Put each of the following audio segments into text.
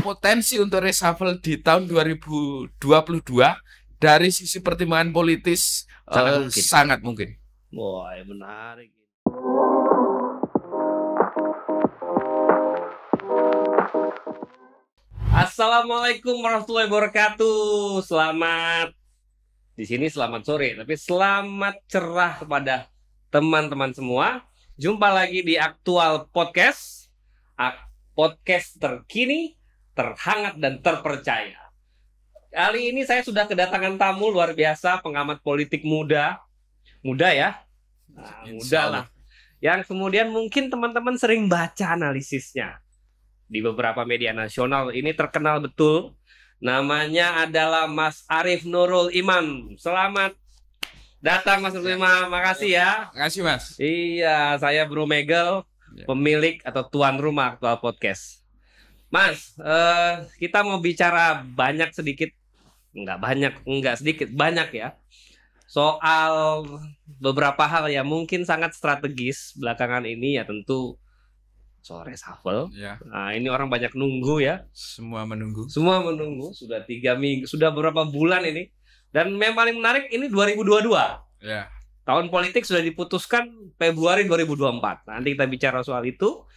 potensi untuk reshuffle di tahun 2022 dari sisi pertimbangan politis sangat mungkin. Wah, menarik. Assalamualaikum warahmatullahi wabarakatuh. Selamat sore, tapi selamat cerah kepada teman-teman semua. Jumpa lagi di Aktual Podcast. Podcast terkini, terhangat dan terpercaya. Kali ini saya sudah kedatangan tamu luar biasa, pengamat politik muda ya, muda lah. Yang kemudian mungkin teman-teman sering baca analisisnya di beberapa media nasional. Ini terkenal betul. Namanya adalah Mas Arief Nurul Imam. Selamat datang Mas Nurul Imam. Makasih ya. Makasih Mas. Iya, saya Bro Megel, pemilik atau tuan rumah Aktual Podcast. Mas, kita mau bicara banyak ya, soal beberapa hal yang mungkin sangat strategis belakangan ini, ya tentu soal reshuffle. Ya. Nah, ini orang banyak nunggu ya. Semua menunggu. Sudah 3 minggu, sudah beberapa bulan ini. Dan yang paling menarik ini 2022. Ya. Tahun politik sudah diputuskan Februari 2024. Nanti kita bicara soal itu.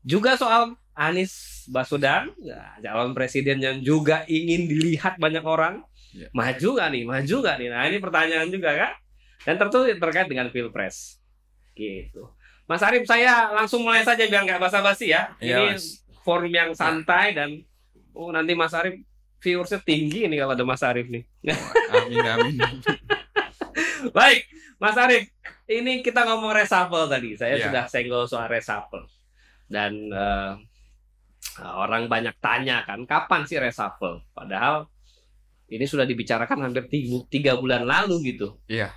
Juga soal Anies Baswedan, calon presiden yang juga ingin dilihat banyak orang. Ya. Maju gak nih? Nah, ini pertanyaan juga kan? Dan tentu terkait dengan Pilpres. Gitu. Mas Arief, saya langsung mulai saja biar nggak basa-basi ya. Ini forum yang santai dan nanti Mas Arief viewersnya tinggi nih kalau ada Mas Arief nih. Amin. Baik, Mas Arief, ini kita ngomong reshuffle tadi. Saya sudah senggol soal reshuffle. Dan orang banyak tanya kan, kapan sih reshuffle? Padahal ini sudah dibicarakan hampir 3 bulan lalu gitu. Iya.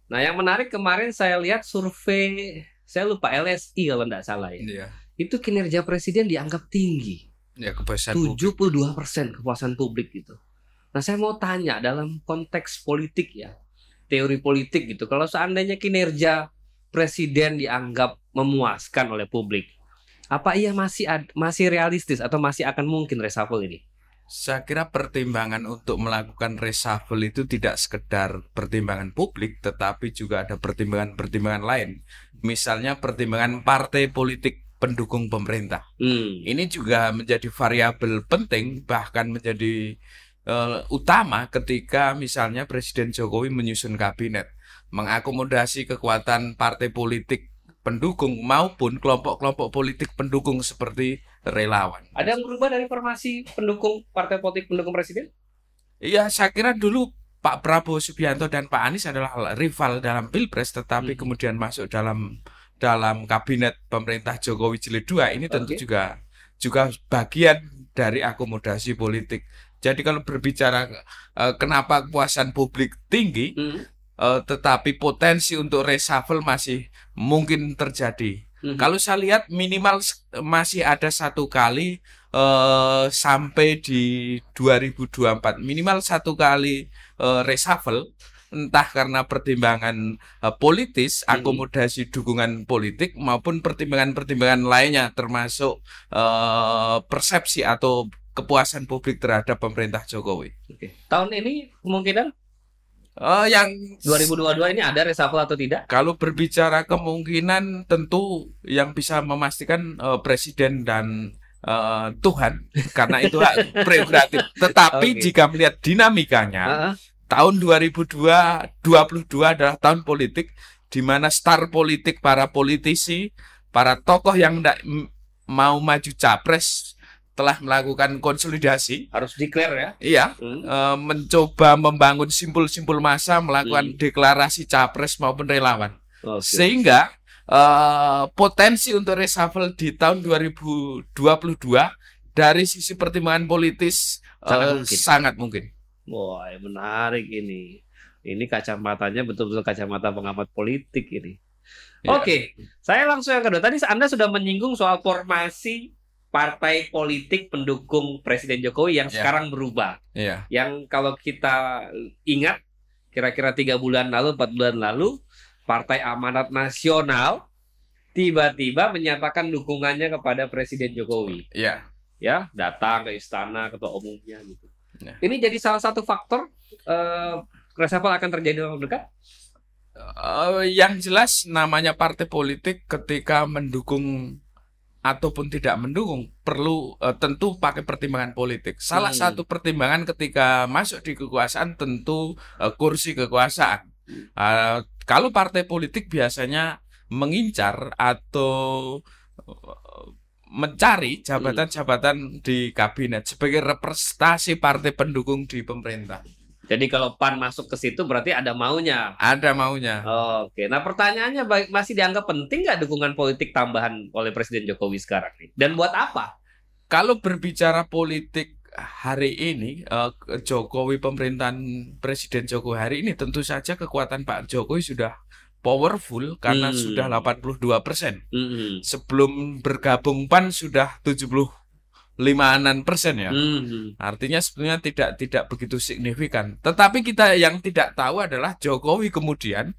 Nah, yang menarik kemarin saya lihat survei, saya lupa LSI kalau tidak salah ya. Iya. Itu kinerja presiden dianggap tinggi. Ya, kepuasan 72% kepuasan publik gitu. Nah, saya mau tanya dalam konteks politik ya, teori politik gitu. Kalau seandainya kinerja presiden dianggap memuaskan oleh publik, apa ia masih realistis atau masih akan mungkin reshuffle ini? Saya kira pertimbangan untuk melakukan reshuffle itu tidak sekedar pertimbangan publik, tetapi juga ada pertimbangan-pertimbangan lain. Misalnya pertimbangan partai politik pendukung pemerintah. Ini juga menjadi variabel penting, bahkan menjadi utama ketika misalnya Presiden Jokowi menyusun kabinet, mengakomodasi kekuatan partai politik pendukung maupun kelompok-kelompok politik pendukung seperti relawan. Ada yang berubah dari formasi pendukung partai politik pendukung presiden? Iya, saya kira dulu Pak Prabowo Subianto dan Pak Anies adalah rival dalam Pilpres, tetapi kemudian masuk dalam kabinet pemerintah Jokowi Jilid 2. Ini tentu juga bagian dari akomodasi politik. Jadi kalau berbicara kenapa kepuasan publik tinggi, tetapi potensi untuk reshuffle masih mungkin terjadi. Kalau saya lihat minimal masih ada 1 kali sampai di 2024, minimal 1 kali reshuffle, entah karena pertimbangan politis, akomodasi dukungan politik, maupun pertimbangan-pertimbangan lainnya, termasuk persepsi atau kepuasan publik terhadap pemerintah Jokowi. Tahun ini kemungkinan yang 2022 ini ada reshuffle atau tidak? Kalau berbicara kemungkinan, tentu yang bisa memastikan presiden dan Tuhan, karena itu hak prerogatif. Tetapi jika melihat dinamikanya, tahun 2022 adalah tahun politik di mana star politik, para politisi, para tokoh yang tidak mau maju capres telah melakukan konsolidasi, harus declare ya. Iya, mencoba membangun simpul-simpul massa, melakukan deklarasi capres maupun relawan. Sehingga potensi untuk reshuffle di tahun 2022 dari sisi pertimbangan politis sangat mungkin. Wah, menarik ini. Ini kacamatanya betul-betul kacamata pengamat politik ini. Ya. Saya langsung yang kedua. Tadi Anda sudah menyinggung soal formasi partai politik pendukung Presiden Jokowi yang sekarang berubah. Yang kalau kita ingat kira-kira 3 bulan lalu, 4 bulan lalu, Partai Amanat Nasional tiba-tiba menyatakan dukungannya kepada Presiden Jokowi. ya datang ke istana ketua umumnya gitu. Nah. Ini jadi salah satu faktor reshuffle akan terjadi dalam dekat. Yang jelas namanya partai politik ketika mendukung ataupun tidak mendukung perlu tentu pakai pertimbangan politik. Salah satu pertimbangan ketika masuk di kekuasaan tentu kursi kekuasaan. Kalau partai politik biasanya mengincar atau mencari jabatan-jabatan di kabinet sebagai representasi partai pendukung di pemerintah. Jadi kalau PAN masuk ke situ berarti ada maunya. Ada maunya. Oke. Nah pertanyaannya masih dianggap penting nggak dukungan politik tambahan oleh Presiden Jokowi sekarang nih? Dan buat apa? Kalau berbicara politik hari ini, Jokowi, pemerintahan Presiden Jokowi hari ini tentu saja kekuatan Pak Jokowi sudah powerful karena sudah 82%. Sebelum bergabung PAN sudah 75% ya. Artinya sebenarnya tidak begitu signifikan. Tetapi kita yang tidak tahu adalah Jokowi kemudian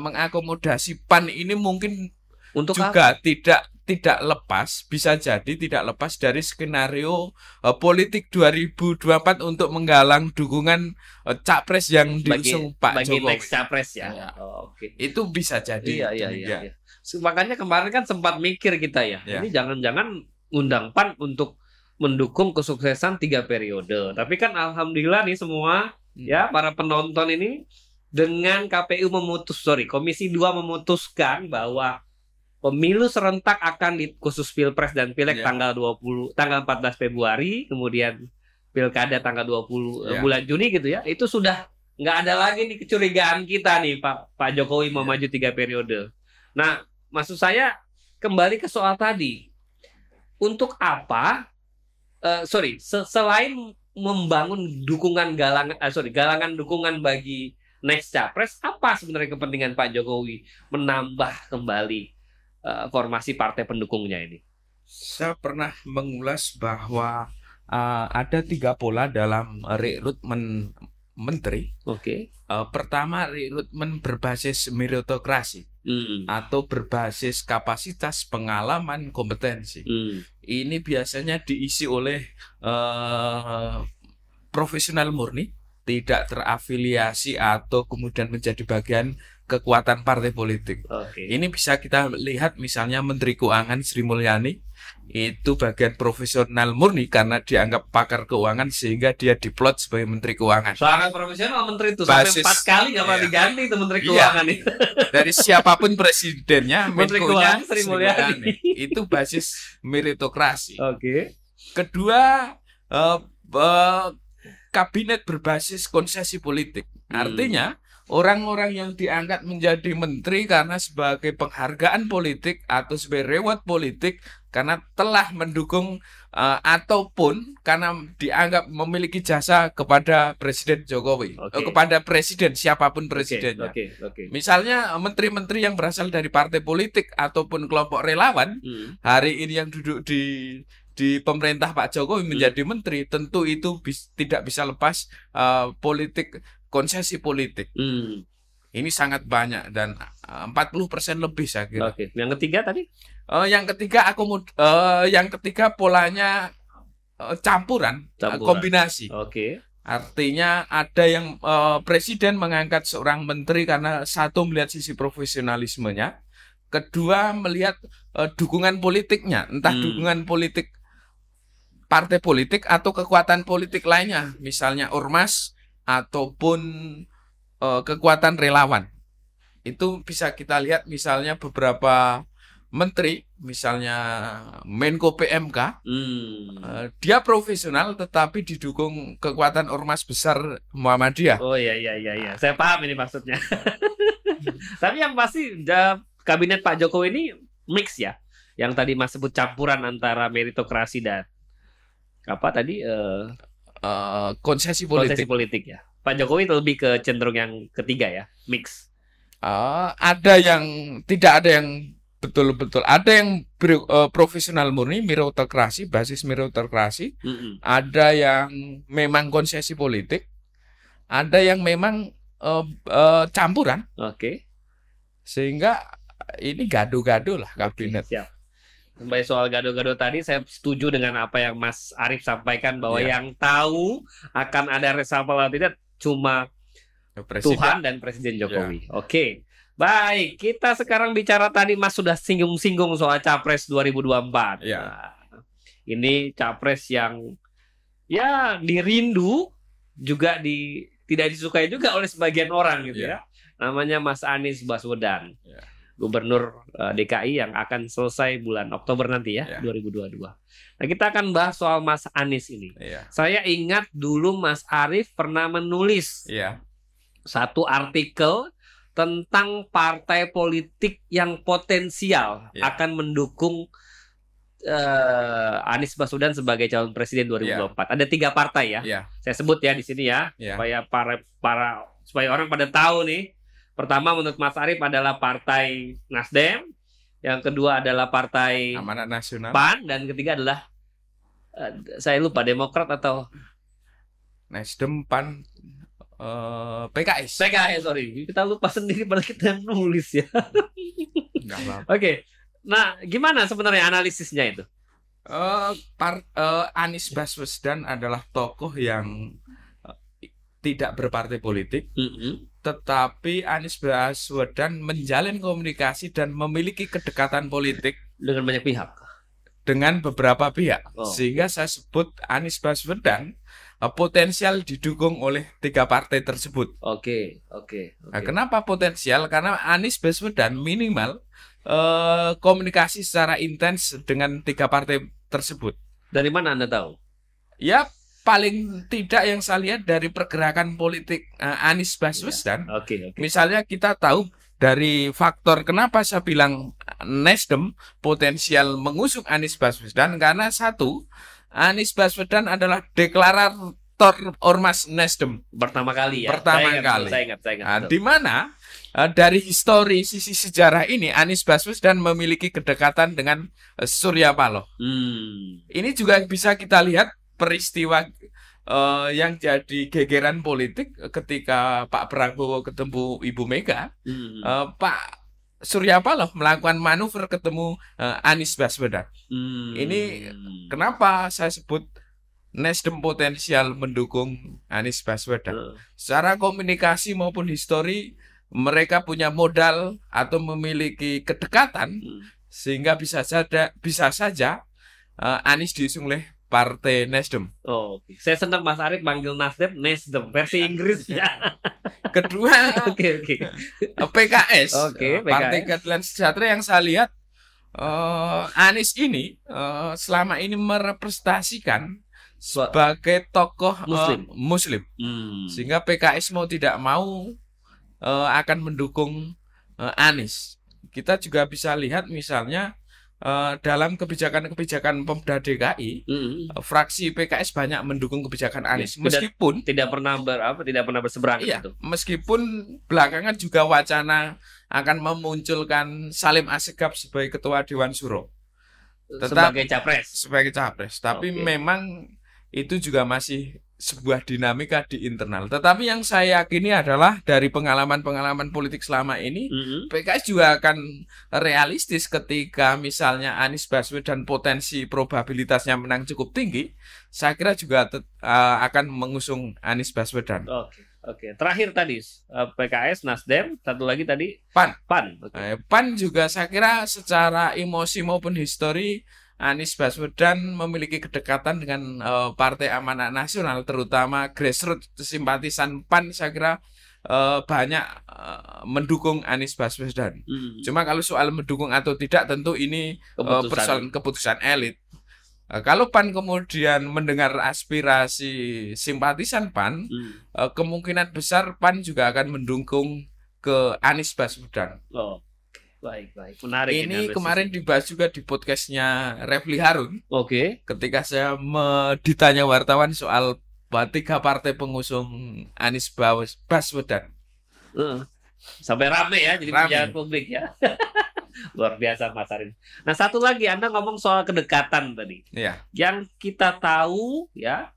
mengakomodasi PAN ini mungkin untuk juga tidak lepas, bisa jadi tidak lepas dari skenario politik 2024 untuk menggalang dukungan capres yang diusung Pak Jokowi. Next capres ya. Oke. Itu bisa jadi. Iya. Makanya kemarin kan sempat mikir kita ya. Ini jangan-jangan undang PAN untuk mendukung kesuksesan 3 periode. Tapi kan alhamdulillah nih semua ya para penonton ini dengan Komisi 2 memutuskan bahwa pemilu serentak akan khusus Pilpres dan Pileg tanggal 14 Februari, kemudian Pilkada tanggal 20 bulan Juni gitu ya. Itu sudah nggak ada lagi nih kecurigaan kita nih Pak Jokowi mau maju 3 periode. Nah, maksud saya kembali ke soal tadi. Untuk apa selain membangun galangan dukungan bagi next capres, apa sebenarnya kepentingan Pak Jokowi menambah kembali formasi partai pendukungnya ini? Saya pernah mengulas bahwa ada 3 pola dalam rekrutmen menteri. Oke. Pertama, rekrutmen berbasis meritokrasi atau berbasis kapasitas, pengalaman, kompetensi. Ini biasanya diisi oleh profesional murni, tidak terafiliasi atau kemudian menjadi bagian kekuatan partai politik. Ini bisa kita lihat misalnya Menteri Keuangan Sri Mulyani itu bagian profesional murni karena dianggap pakar keuangan sehingga dia diplot sebagai Menteri Keuangan. Sangat profesional menteri itu, sampai 4 kali nggak pernah diganti itu Menteri Keuangan itu. Dari siapapun presidennya, Menteri Keuangan Sri Mulyani itu basis meritokrasi. Kedua, kabinet berbasis konsesi politik. Artinya orang-orang yang diangkat menjadi menteri karena sebagai penghargaan politik atau sebagai reward politik karena telah mendukung ataupun karena dianggap memiliki jasa kepada Presiden Jokowi, kepada presiden siapapun presidennya. Misalnya menteri-menteri yang berasal dari partai politik ataupun kelompok relawan hari ini yang duduk di pemerintah Pak Jokowi menjadi menteri, tentu itu tidak bisa lepas politik, konsesi politik. Ini sangat banyak dan 40% lebih saya kira. Yang ketiga tadi? Yang ketiga polanya campuran. Kombinasi. Artinya ada yang presiden mengangkat seorang menteri karena satu melihat sisi profesionalismenya, kedua melihat dukungan politiknya, entah dukungan politik partai politik atau kekuatan politik lainnya, misalnya ormas ataupun kekuatan relawan. Itu bisa kita lihat misalnya beberapa menteri, misalnya Menko PMK, dia profesional tetapi didukung kekuatan ormas besar Muhammadiyah. Iya. Saya paham ini maksudnya. Tapi yang pasti kabinet Pak Jokowi ini mix ya. Yang tadi Mas sebut campuran antara meritokrasi dan konsesi politik ya. Pak Jokowi lebih ke cenderung yang ketiga ya, mix. Ada yang tidak ada yang betul-betul, ada yang profesional murni, meritokrasi, basis meritokrasi, ada yang memang konsesi politik, ada yang memang campuran. Sehingga ini gaduh-gaduh lah kabinet. Siap. Sampai soal gado-gado tadi, saya setuju dengan apa yang Mas Arief sampaikan bahwa Iya. yang tahu akan ada reshuffle atau tidak cuma Presiden. Tuhan dan Presiden Jokowi. Oke. Baik, kita sekarang bicara tadi Mas sudah singgung-singgung soal Capres 2024. Ya. Nah, ini Capres yang ya dirindu juga tidak disukai juga oleh sebagian orang gitu ya. Namanya Mas Anies Baswedan. Ya. Gubernur DKI yang akan selesai bulan Oktober nanti ya, 2022. Nah, kita akan bahas soal Mas Anies ini. Ya. Saya ingat dulu Mas Arief pernah menulis satu artikel tentang partai politik yang potensial akan mendukung Anies Baswedan sebagai calon presiden 2024. Ada 3 partai ya. Saya sebut ya di sini ya, supaya orang pada tahu nih. Pertama menurut Mas Arief adalah Partai Nasdem, yang kedua adalah Partai Amanat Nasional, PAN, dan ketiga adalah saya lupa Demokrat atau Nasdem, PAN, PKS. Sorry, kita lupa sendiri pada kita yang nulis ya. Oke. Nah, gimana sebenarnya analisisnya itu? Anies Baswedan adalah tokoh yang tidak berpartai politik, tetapi Anies Baswedan menjalin komunikasi dan memiliki kedekatan politik dengan banyak pihak, dengan beberapa pihak, sehingga saya sebut Anies Baswedan potensial didukung oleh 3 partai tersebut. Oke. Nah, kenapa potensial? Karena Anies Baswedan minimal komunikasi secara intens dengan 3 partai tersebut. Dari mana Anda tahu? Ya, paling tidak yang saya lihat dari pergerakan politik Anies Baswedan. Oke. Misalnya kita tahu dari faktor kenapa saya bilang Nasdem potensial mengusung Anies Baswedan, karena satu, Anies Baswedan adalah deklarator Ormas Nasdem pertama kali ya. Pertama kali. Saya ingat. Di mana dari histori sisi sejarah ini Anies Baswedan memiliki kedekatan dengan Surya Paloh. Ini juga bisa kita lihat peristiwa yang jadi gegeran politik ketika Pak Prabowo ketemu Ibu Mega. Pak Surya Paloh melakukan manuver ketemu Anies Baswedan. Ini kenapa saya sebut Nasdem potensial mendukung Anies Baswedan. Secara komunikasi maupun histori mereka punya modal atau memiliki kedekatan sehingga bisa saja Anies diusung oleh Partai Nasdem. Saya senang Mas Arief manggil Nasdem versi Inggris ya. Kedua, PKS, Partai Keadilan Sejahtera, yang saya lihat Anies ini selama ini merepresentasikan sebagai tokoh Muslim. Sehingga PKS mau tidak mau akan mendukung Anies. Kita juga bisa lihat misalnya dalam kebijakan-kebijakan Pemda DKI, fraksi PKS banyak mendukung kebijakan Anies, meskipun tidak pernah berseberangan. Gitu. Meskipun belakangan juga wacana akan memunculkan Salim Assegaf sebagai Ketua Dewan Suro, sebagai capres. Tapi memang itu juga masih sebuah dinamika di internal. Tetapi yang saya yakini adalah dari pengalaman-pengalaman politik selama ini, PKS juga akan realistis ketika misalnya Anies Baswedan potensi probabilitasnya menang cukup tinggi, saya kira juga akan mengusung Anies Baswedan. Oke. Terakhir tadi PKS, Nasdem, satu lagi tadi PAN. PAN juga saya kira secara emosi maupun histori Anies Baswedan memiliki kedekatan dengan Partai Amanat Nasional, terutama grassroots simpatisan PAN saya kira banyak mendukung Anies Baswedan. Cuma kalau soal mendukung atau tidak tentu ini persoalan keputusan elit. Kalau PAN kemudian mendengar aspirasi simpatisan PAN, kemungkinan besar PAN juga akan mendukung ke Anies Baswedan. Baik. Menarik. Ini kemarin dibahas juga di podcastnya Refli Harun. Ketika saya ditanya wartawan soal 3 partai pengusung Anies Baswedan. Sampai rame ya, jadi pejabat publik ya. Luar biasa Mas Arief. Nah, satu lagi Anda ngomong soal kedekatan tadi. Yang kita tahu ya,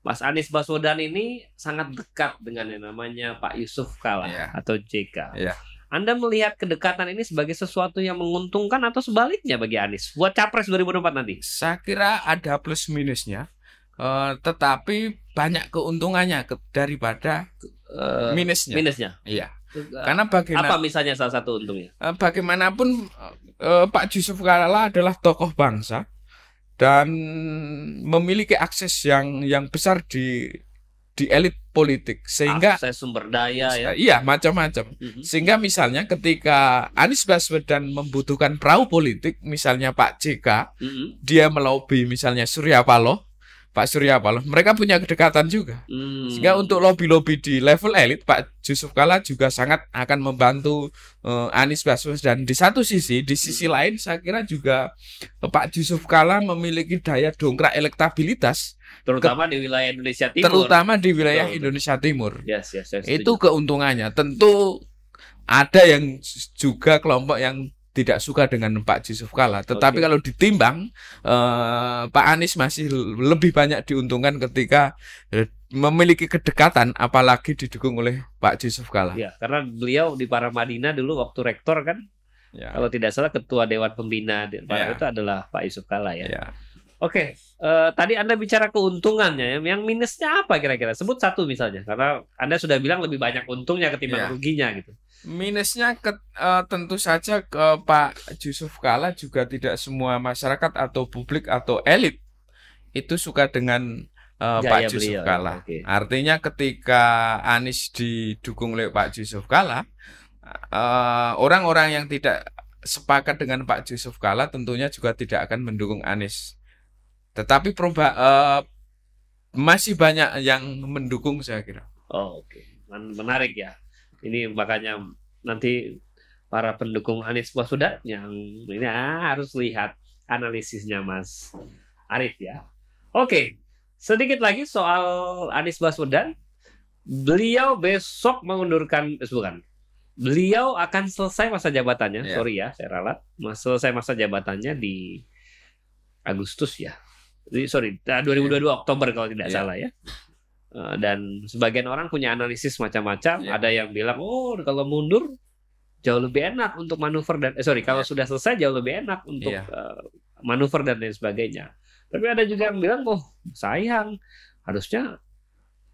Mas Anies Baswedan ini sangat dekat dengan yang namanya Pak Yusuf Kalla atau JK. Anda melihat kedekatan ini sebagai sesuatu yang menguntungkan atau sebaliknya bagi Anies buat Capres 2024 nanti? Saya kira ada plus minusnya, tetapi banyak keuntungannya daripada minusnya. Minusnya. Iya. Karena Apa misalnya salah satu untungnya? Bagaimanapun Pak Yusuf Kalla adalah tokoh bangsa dan memiliki akses yang besar di elit politik, sehingga akses sumber daya ya. Iya, macam-macam. Sehingga misalnya ketika Anies Baswedan membutuhkan perahu politik, misalnya Pak JK, dia melobi misalnya Pak Surya Paloh, mereka punya kedekatan juga. Sehingga untuk lobby-lobby di level elit, Pak Yusuf Kalla juga sangat akan membantu Anies Baswedan. Di sisi lain, saya kira juga Pak Yusuf Kalla memiliki daya dongkrak elektabilitas, terutama di wilayah Indonesia Timur. Indonesia Timur. Yes, itu keuntungannya. Tentu ada yang juga kelompok yang tidak suka dengan Pak Yusuf Kalla, tetapi kalau ditimbang Pak Anies masih lebih banyak diuntungkan ketika memiliki kedekatan, apalagi didukung oleh Pak Yusuf Kalla. Ya, karena beliau di Paramadina dulu waktu rektor kan, kalau tidak salah ketua Dewan Pembina itu adalah Pak Yusuf Kalla ya. Oke, tadi Anda bicara keuntungannya, yang minusnya apa kira-kira? Sebut satu misalnya, karena Anda sudah bilang lebih banyak untungnya ketimbang ruginya gitu. Minusnya tentu saja Pak Yusuf Kalla juga tidak semua masyarakat atau publik atau elit itu suka dengan Pak Yusuf Kalla. Artinya ketika Anies didukung oleh Pak Yusuf Kalla, orang-orang yang tidak sepakat dengan Pak Yusuf Kalla tentunya juga tidak akan mendukung Anies. Tetapi masih banyak yang mendukung, saya kira. Menarik ya. Ini makanya nanti para pendukung Anies Baswedan yang ini harus lihat analisisnya Mas Arif ya. Oke, sedikit lagi soal Anies Baswedan. Beliau besok mengundurkan, beliau akan selesai masa jabatannya. Sorry ya, saya ralat. Selesai masa jabatannya di Agustus ya. 2022 Oktober kalau tidak salah ya. Dan sebagian orang punya analisis macam-macam. Ada yang bilang, kalau mundur jauh lebih enak untuk manuver dan kalau sudah selesai jauh lebih enak untuk manuver dan lain sebagainya. Tapi ada juga yang bilang, sayang, harusnya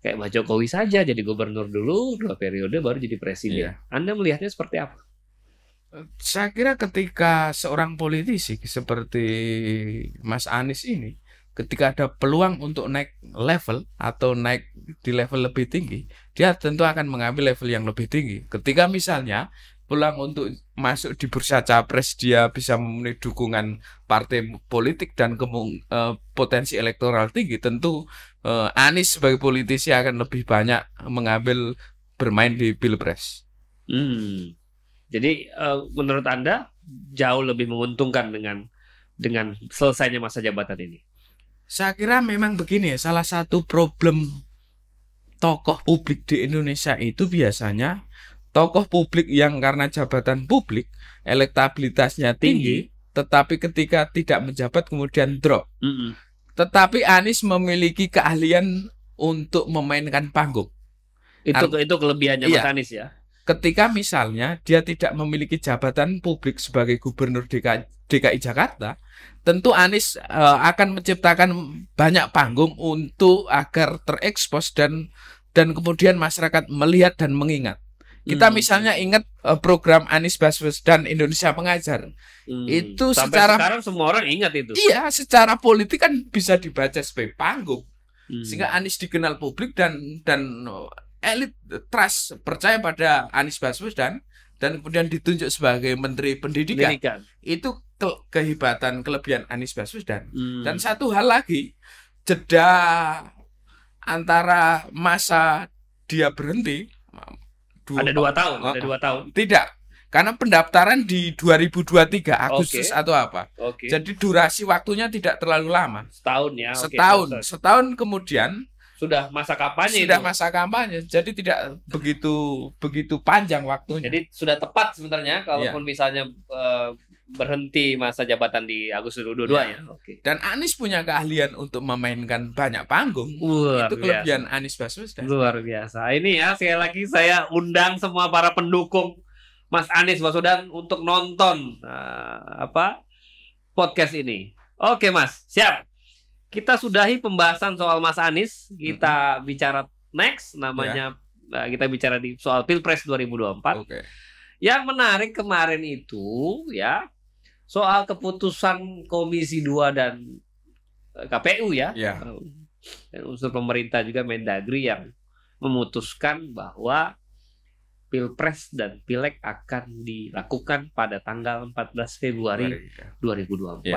kayak Pak Jokowi saja jadi gubernur dulu 2 periode baru jadi presiden. Anda melihatnya seperti apa? Saya kira ketika seorang politisi seperti Mas Anies ini, ketika ada peluang untuk naik level atau naik di level lebih tinggi, dia tentu akan mengambil level yang lebih tinggi. Ketika misalnya peluang untuk masuk di bursa capres, dia bisa memenuhi dukungan partai politik dan potensi elektoral tinggi, tentu Anies sebagai politisi akan lebih banyak mengambil bermain di pilpres. Jadi menurut Anda jauh lebih menguntungkan dengan selesainya masa jabatan ini? Saya kira memang begini ya, salah satu problem tokoh publik di Indonesia itu biasanya tokoh publik yang karena jabatan publik elektabilitasnya tinggi, tetapi ketika tidak menjabat kemudian drop. Tetapi Anies memiliki keahlian untuk memainkan panggung. Itu kelebihannya Mas Anies ya. Ketika misalnya dia tidak memiliki jabatan publik sebagai gubernur DKI Jakarta, tentu Anies akan menciptakan banyak panggung untuk agar terekspos dan kemudian masyarakat melihat dan mengingat. Kita misalnya ingat program Anies Baswedan Indonesia Pengajar. Itu sampai secara sekarang semua orang ingat itu. Iya, secara politik kan bisa dibaca sebagai panggung. Sehingga Anies dikenal publik dan elit trust percaya pada Anies Baswedan dan kemudian ditunjuk sebagai Menteri Pendidikan. Itu kehebatan kelebihan Anies Baswedan. Dan satu hal lagi, jeda antara masa dia berhenti ada 2 tahun, ada 2 tahun. Tidak, karena pendaftaran di 2023 Agustus atau apa. Jadi durasi waktunya tidak terlalu lama. Setahun ya. Setahun kemudian sudah masa kampanye. Jadi tidak begitu panjang waktunya. Jadi sudah tepat sebenarnya kalaupun misalnya berhenti masa jabatan di Agustus 2022 ya. Dan Anies punya keahlian untuk memainkan banyak panggung. Itu kelebihan Anies Baswedan. Luar biasa. Ini ya sekali lagi saya undang semua para pendukung Mas Anies Baswedan untuk nonton podcast ini. Oke Mas, siap. Kita sudahi pembahasan soal Mas Anies. Kita bicara next, namanya kita bicara di soal Pilpres 2024. Oke. Yang menarik kemarin itu ya soal keputusan Komisi 2 dan KPU ya. Dan unsur pemerintah juga Mendagri yang memutuskan bahwa Pilpres dan Pileg akan dilakukan pada tanggal 14 Februari 2024.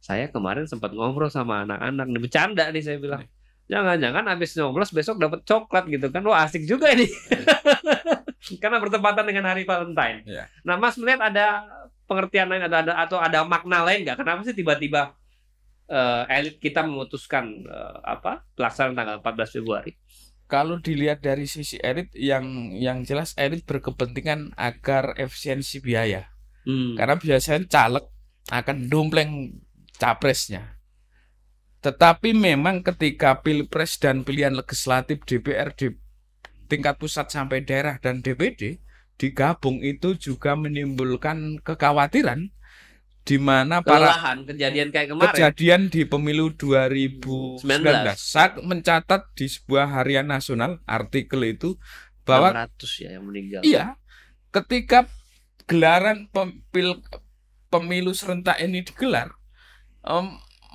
Saya kemarin sempat ngobrol sama anak-anak, bercanda nih saya bilang, jangan-jangan habis nyoblos besok dapat coklat gitu kan. Wah, asik juga ini. Karena bertepatan dengan hari Valentine. Nah, Mas melihat ada pengertian lain atau ada makna lain nggak? Kenapa sih tiba-tiba elit kita memutuskan pelaksanaan tanggal 14 Februari? Kalau dilihat dari sisi elit, yang jelas elit berkepentingan agar efisiensi biaya. Karena biasanya caleg akan dompleng capresnya. Tetapi memang ketika Pilpres dan pilihan legislatif DPR di tingkat pusat sampai daerah dan DPD digabung, itu juga menimbulkan kekhawatiran di mana kejadian di pemilu 2019 saat mencatat di sebuah harian nasional artikel itu bahwa 600 ya yang meninggal. Iya, ketika gelaran pemilu serentak ini digelar,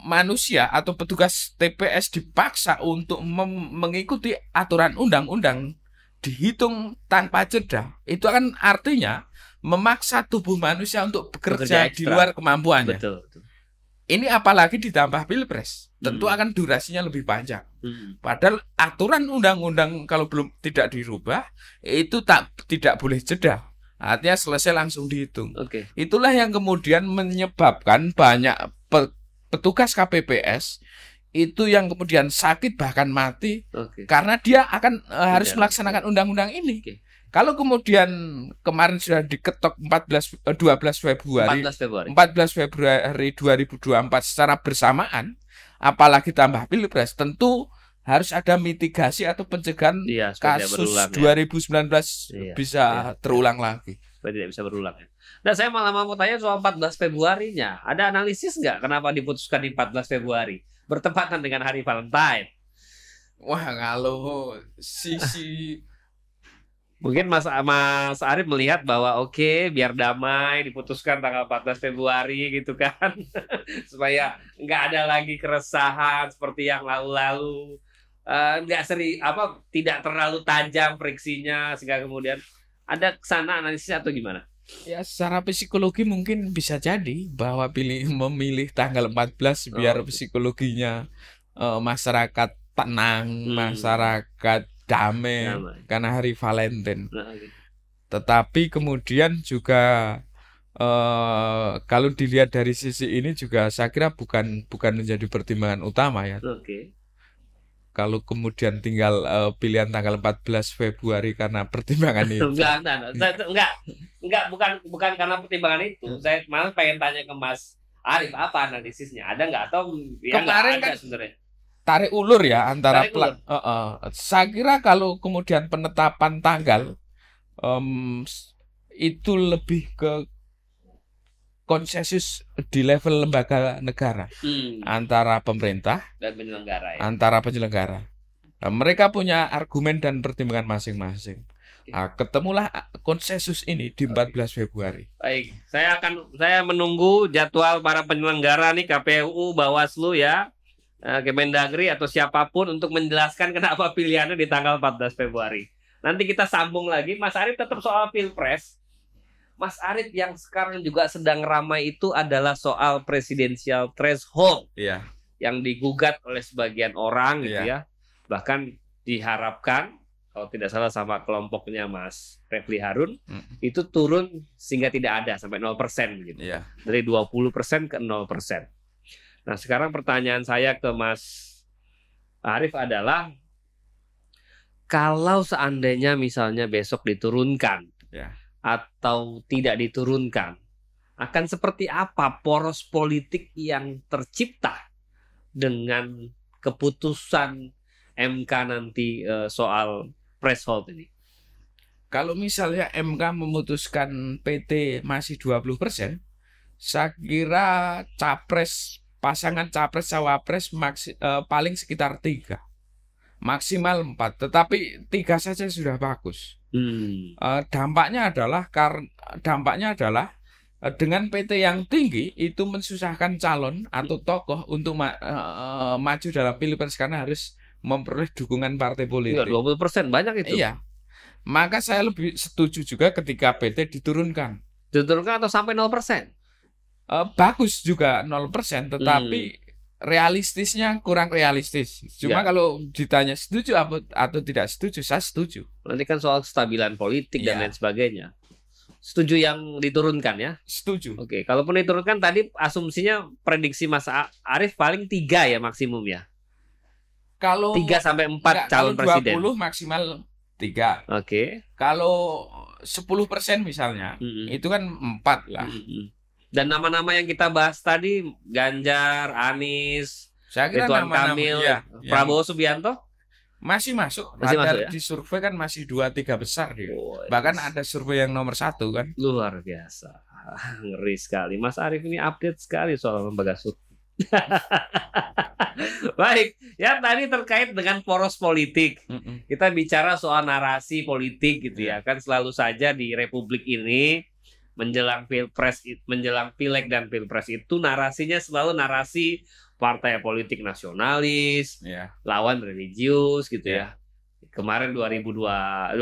manusia atau petugas TPS dipaksa untuk mengikuti aturan undang-undang dihitung tanpa jeda. Itu akan artinya memaksa tubuh manusia untuk bekerja di luar kemampuannya. Betul. Ini apalagi ditambah Pilpres, tentu akan durasinya lebih panjang. Padahal aturan undang-undang kalau tidak dirubah itu tidak boleh jeda. Artinya selesai langsung dihitung. Itulah yang kemudian menyebabkan banyak petugas KPPS itu yang kemudian sakit bahkan mati karena dia akan harus melaksanakan undang-undang ini. Kalau kemudian kemarin sudah diketok 12 Februari 2024 secara bersamaan, apalagi tambah Pilpres, tentu harus ada mitigasi atau pencegahan kasus 2019 bisa terulang lagi. Supaya tidak bisa berulang ya. Nah, saya malah mau tanya soal 14 Februarinya. Ada analisis nggak kenapa diputuskan di 14 Februari? Bertepatan dengan hari Valentine. Wah, kalau sisi mungkin Mas Arief melihat bahwa biar damai diputuskan tanggal 14 Februari gitu kan. Supaya nggak ada lagi keresahan seperti yang lalu-lalu. Tidak terlalu tajam friksinya sehingga kemudian ada kesana analisis atau gimana? Ya, secara psikologi mungkin bisa jadi bahwa memilih tanggal 14 biar psikologinya masyarakat tenang, masyarakat damai karena hari Valentine. Tetapi kemudian juga kalau dilihat dari sisi ini juga saya kira bukan menjadi pertimbangan utama ya. Kalau kemudian tinggal pilihan tanggal 14 Februari karena pertimbangan itu. Enggak, bukan karena pertimbangan itu. Saya malah pengen tanya ke Mas Arief, apa analisisnya? Ada nggak atau ya kemarin kan sebenarnya tarik ulur ya antara saya kira kalau kemudian penetapan tanggal itu lebih ke konsensus di level lembaga negara antara pemerintah dan penyelenggara. Antara penyelenggara. Nah, mereka punya argumen dan pertimbangan masing-masing. Nah, ketemulah konsensus ini di 14 Februari. Baik, saya menunggu jadwal para penyelenggara nih, KPU, Bawaslu ya, Kemendagri atau siapapun untuk menjelaskan kenapa pilihannya di tanggal 14 Februari. Nanti kita sambung lagi. Mas Arief tetap soal Pilpres. Mas Arief, yang sekarang juga sedang ramai itu adalah soal presidensial threshold yang digugat oleh sebagian orang gitu ya. Bahkan diharapkan, kalau tidak salah sama kelompoknya Mas Refli Harun, itu turun sehingga tidak ada sampai 0% gitu. Dari 20% ke 0%. Nah, sekarang pertanyaan saya ke Mas Arief adalah, kalau seandainya misalnya besok diturunkan atau tidak diturunkan, akan seperti apa poros politik yang tercipta dengan keputusan MK nanti soal threshold ini? Kalau misalnya MK memutuskan PT masih 20%, saya kira pasangan capres cawapres paling sekitar 3, maksimal 4. Tetapi 3 saja sudah bagus. Dampaknya adalah dengan PT yang tinggi itu mensusahkan calon atau tokoh untuk maju dalam pilpres karena harus memperoleh dukungan partai politik. 20% banyak itu. Iya. Maka saya lebih setuju juga ketika PT diturunkan. Diturunkan atau sampai 0%? Bagus juga 0%, tetapi realistisnya kurang realistis. Cuma kalau ditanya setuju atau tidak setuju, saya setuju. Nanti kan soal kestabilan politik dan lain sebagainya. Setuju yang diturunkan ya? Setuju. Oke, kalaupun diturunkan tadi asumsinya prediksi Mas Arief paling 3 ya maksimum ya? Kalau 3 sampai 4 calon presiden. 20 maksimal 3. Oke. Kalau 10% misalnya, itu kan 4 lah. Dan nama-nama yang kita bahas tadi, Ganjar, Anies, Ridwan Kamil, Prabowo Subianto masih masuk. Masih masuk ya? Di survei kan masih 2-3 besar dia. Bahkan ada survei yang nomor 1 kan. Luar biasa. Ngeri sekali. Mas Arief ini update sekali soal lembaga survei. Baik, ya tadi terkait dengan poros politik. Kita bicara soal narasi politik gitu ya. Kan selalu saja di Republik ini menjelang pilpres, menjelang pileg dan pilpres itu narasinya selalu narasi partai politik nasionalis, lawan religius gitu ya. Kemarin 2019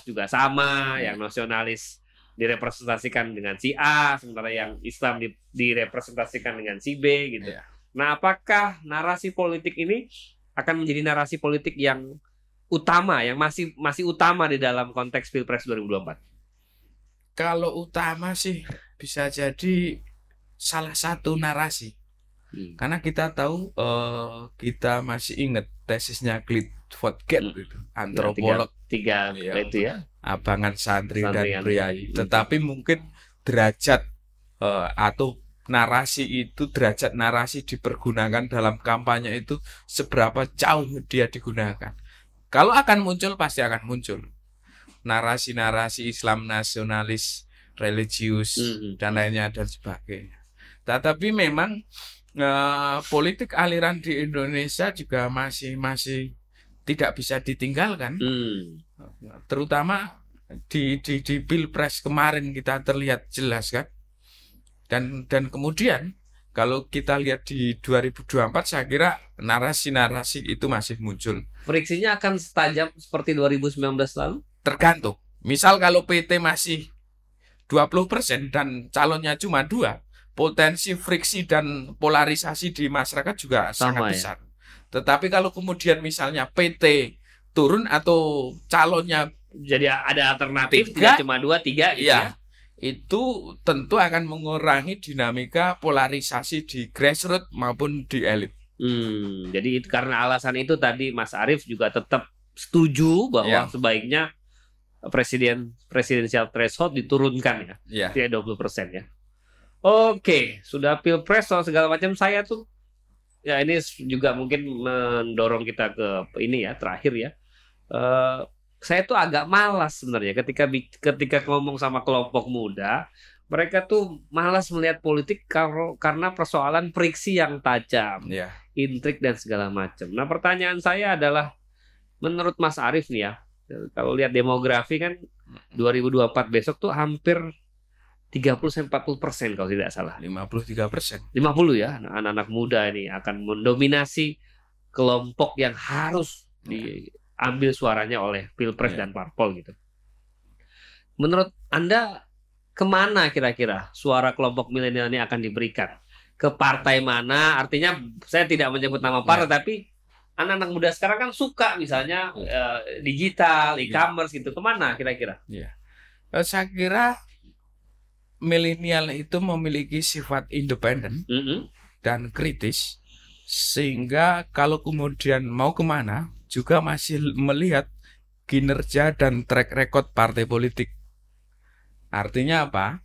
juga sama, yang nasionalis direpresentasikan dengan si A, sementara yang Islam direpresentasikan dengan si B gitu. Nah, apakah narasi politik ini akan menjadi narasi politik yang utama, yang masih utama di dalam konteks Pilpres 2024? Kalau utama sih bisa jadi salah satu narasi. Karena kita tahu, kita masih ingat tesisnya Clifford Geertz itu, antropolog tiga itu ya, abangan santri dan priai. Tetapi mungkin derajat atau derajat narasi dipergunakan dalam kampanye itu seberapa jauh dia digunakan. Kalau akan muncul, pasti akan muncul narasi-narasi Islam nasionalis, religius dan lainnya dan sebagainya. Tetapi memang politik aliran di Indonesia juga masih tidak bisa ditinggalkan. Terutama di Pilpres kemarin kita terlihat jelas kan. Dan kemudian kalau kita lihat di 2024, saya kira narasi-narasi itu masih muncul. Friksinya akan setajam seperti 2019 lalu? Tergantung. Misal kalau PT masih 20% dan calonnya cuma 2, potensi friksi dan polarisasi di masyarakat juga sangat besar. Tetapi kalau kemudian misalnya PT turun atau calonnya jadi ada alternatif, tidak cuma 2, 3 gitu ya, itu tentu akan mengurangi dinamika polarisasi di grassroots maupun di elit. Jadi karena alasan itu tadi Mas Arief juga tetap setuju bahwa sebaiknya presidensial threshold diturunkan ya, tidak 20% ya. Oke, sudah pilpres soal segala macam, saya tuh ya ini juga mungkin mendorong kita ke ini ya, terakhir ya. Saya tuh agak malas sebenarnya ketika ngomong sama kelompok muda, mereka tuh malas melihat politik karena persoalan friksi yang tajam, intrik dan segala macam. Nah, pertanyaan saya adalah, menurut Mas Arief nih ya, kalau lihat demografi kan 2024 besok tuh hampir 30-40% kalau tidak salah. 53%. 50 ya, anak-anak muda ini akan mendominasi kelompok yang harus diambil suaranya oleh Pilpres dan Parpol gitu. Menurut Anda kemana kira-kira suara kelompok milenial ini akan diberikan? Ke partai mana? Artinya saya tidak menyebut nama partai, tapi anak-anak muda sekarang kan suka misalnya digital, e-commerce gitu. Kemana kira-kira? Saya kira milenial itu memiliki sifat independen dan kritis, sehingga kalau kemudian mau kemana juga masih melihat kinerja dan track record partai politik. Artinya apa?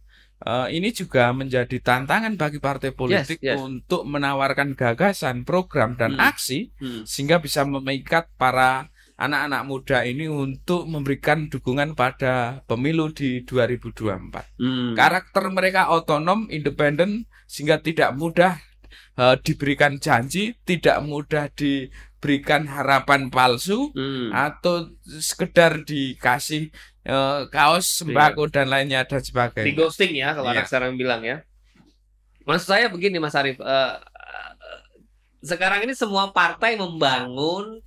Ini juga menjadi tantangan bagi partai politik untuk menawarkan gagasan, program dan aksi sehingga bisa memikat para anak-anak muda ini untuk memberikan dukungan pada pemilu di 2024. Karakter mereka otonom, independen, sehingga tidak mudah diberikan janji, tidak mudah diberikan harapan palsu, atau sekedar dikasih kaos, sembako, dan lainnya dan sebagainya. Di ghosting ya, kalau anak sekarang bilang ya. Maksud saya begini Mas Arief, sekarang ini semua partai membangun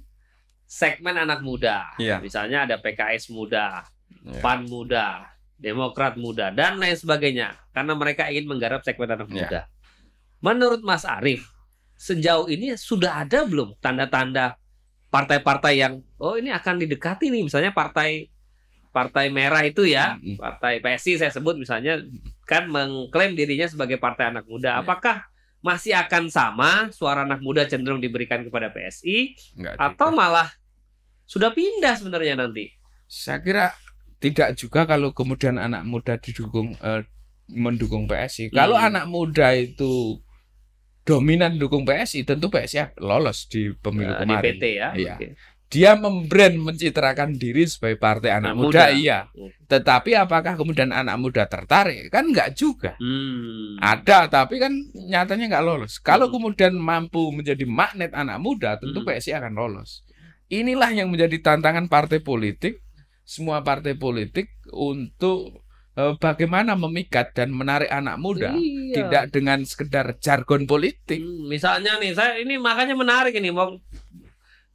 segmen anak muda. Misalnya ada PKS muda, PAN muda, Demokrat muda, dan lain sebagainya. Karena mereka ingin menggarap segmen anak muda. Menurut Mas Arief, sejauh ini sudah ada belum tanda-tanda partai-partai yang ini akan didekati nih, misalnya partai merah itu ya, partai PSI saya sebut misalnya, kan mengklaim dirinya sebagai partai anak muda. Apakah masih akan sama suara anak muda cenderung diberikan kepada PSI, atau malah sudah pindah sebenarnya nanti? Saya kira tidak juga kalau kemudian anak muda mendukung PSI. Kalau anak muda itu dominan dukung PSI, tentu PSI lolos di pemilu kemarin. Di PT ya. Dia mencitrakan diri sebagai partai anak muda, iya. Tetapi apakah kemudian anak muda tertarik? Kan enggak juga. Ada, tapi kan nyatanya enggak lolos. Kalau kemudian mampu menjadi magnet anak muda, tentu PSI akan lolos. Inilah yang menjadi tantangan partai politik, semua partai politik, untuk bagaimana memikat dan menarik anak muda, tidak dengan sekedar jargon politik. Misalnya nih, saya ini makanya menarik ini,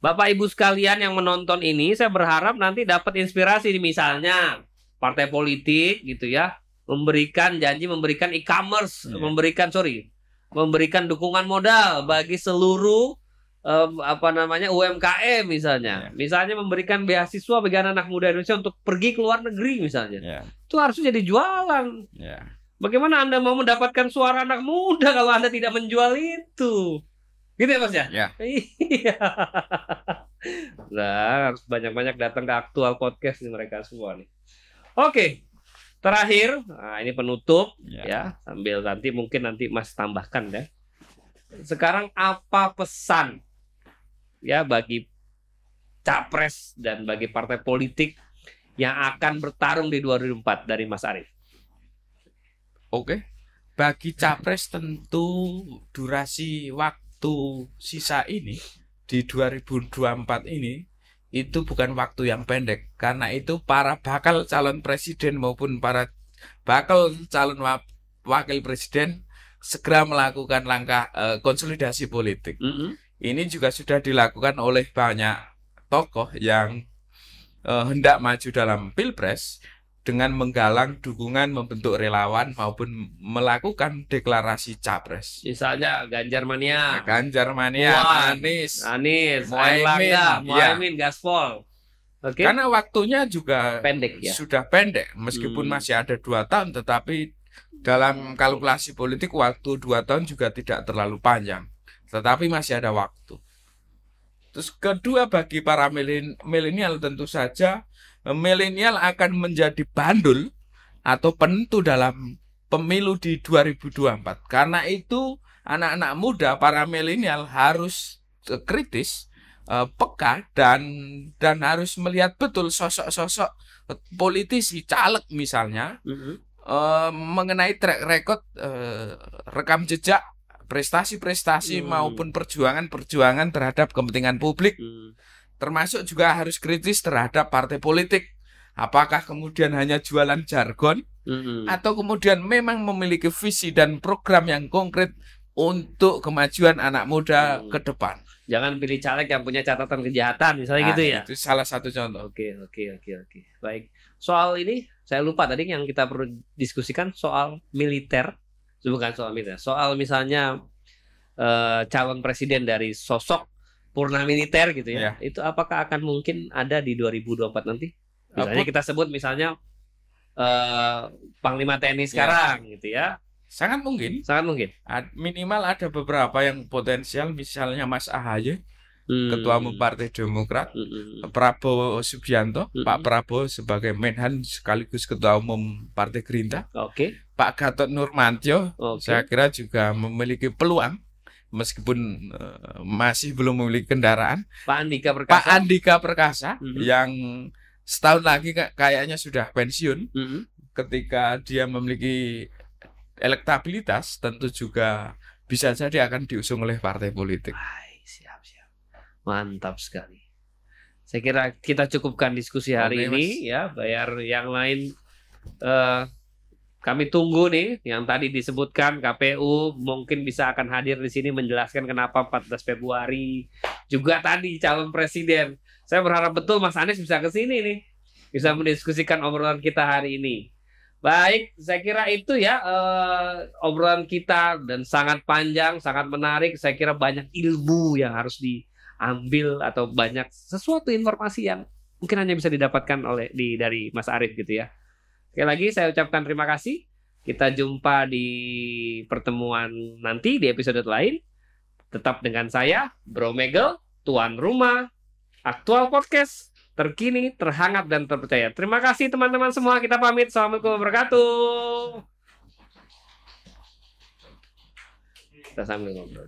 Bapak Ibu sekalian yang menonton ini, saya berharap nanti dapat inspirasi, misalnya partai politik gitu ya, memberikan janji, memberikan e-commerce, memberikan dukungan modal bagi seluruh UMKM misalnya. Misalnya memberikan beasiswa bagi anak muda Indonesia untuk pergi ke luar negeri misalnya. Itu harusnya jadi jualan. Bagaimana Anda mau mendapatkan suara anak muda kalau Anda tidak menjual itu? Gitu ya Mas ya? Iya. Nah, harus banyak-banyak datang ke Aktual Podcast nih mereka semua nih. Oke. Terakhir, nah ini penutup ya, sambil nanti Mas tambahkan ya. Sekarang apa pesan ya bagi capres dan bagi partai politik yang akan bertarung di 2024 dari Mas Arief? Oke. Bagi capres tentu durasi waktu sisa ini di 2024 ini itu bukan waktu yang pendek, karena itu para bakal calon presiden maupun para bakal calon wakil presiden segera melakukan langkah konsolidasi politik. Ini juga sudah dilakukan oleh banyak tokoh yang hendak maju dalam Pilpres dengan menggalang dukungan, membentuk relawan maupun melakukan deklarasi capres. Misalnya Ganjar Mania, Anies, Muhaimin, Gaspol. Karena waktunya juga pendek ya. Sudah pendek, meskipun masih ada 2 tahun, tetapi dalam kalkulasi politik waktu 2 tahun juga tidak terlalu panjang, tetapi masih ada waktu. Terus kedua, bagi para milenial tentu saja milenial akan menjadi bandul atau penentu dalam pemilu di 2024. Karena itu anak-anak muda, para milenial harus kritis, peka, dan harus melihat betul sosok-sosok politisi, caleg misalnya, mengenai track record, rekam jejak, prestasi-prestasi maupun perjuangan terhadap kepentingan publik. Termasuk juga harus kritis terhadap partai politik. Apakah kemudian hanya jualan jargon, atau kemudian memang memiliki visi dan program yang konkret untuk kemajuan anak muda ke depan. Jangan pilih caleg yang punya catatan kejahatan misalnya gitu ya. Itu salah satu contoh. Oke. Baik. Soal ini saya lupa tadi yang kita perlu diskusikan soal militer. Bukan soal militer. Soal misalnya calon presiden dari sosok purna militer gitu ya. Itu apakah akan mungkin ada di 2024 nanti? Misalnya kita sebut misalnya Panglima TNI sekarang gitu ya. Sangat mungkin. Minimal ada beberapa yang potensial, misalnya Mas AHY, Ketua Umum Partai Demokrat, Prabowo Subianto, Pak Prabowo sebagai Menhan sekaligus Ketua Umum Partai Gerindra, Pak Gatot Nurmantio, saya kira juga memiliki peluang meskipun masih belum memiliki kendaraan. Pak Andika Perkasa. Pak Andika Perkasa yang setahun lagi kayaknya sudah pensiun. Ketika dia memiliki elektabilitas, tentu juga bisa jadi akan diusung oleh partai politik. Siap. Mantap sekali. Saya kira kita cukupkan diskusi hari ini, Mas. Ya, bayar yang lain. Kami tunggu nih yang tadi disebutkan KPU mungkin bisa akan hadir di sini menjelaskan kenapa 14 Februari. Juga tadi calon presiden. Saya berharap betul Mas Anies bisa ke sini nih. Bisa mendiskusikan obrolan kita hari ini. Baik, saya kira itu ya obrolan kita dan sangat panjang, sangat menarik. Saya kira banyak ilmu yang harus diambil atau banyak sesuatu informasi yang mungkin hanya bisa didapatkan dari Mas Arief gitu ya. Sekali lagi saya ucapkan terima kasih. Kita jumpa di pertemuan nanti di episode lain. Tetap dengan saya, Bro Megel, tuan rumah, Aktual Podcast, terkini, terhangat, dan terpercaya. Terima kasih teman-teman semua. Kita pamit. Assalamualaikum warahmatullahi wabarakatuh. Kita sambil ngobrol.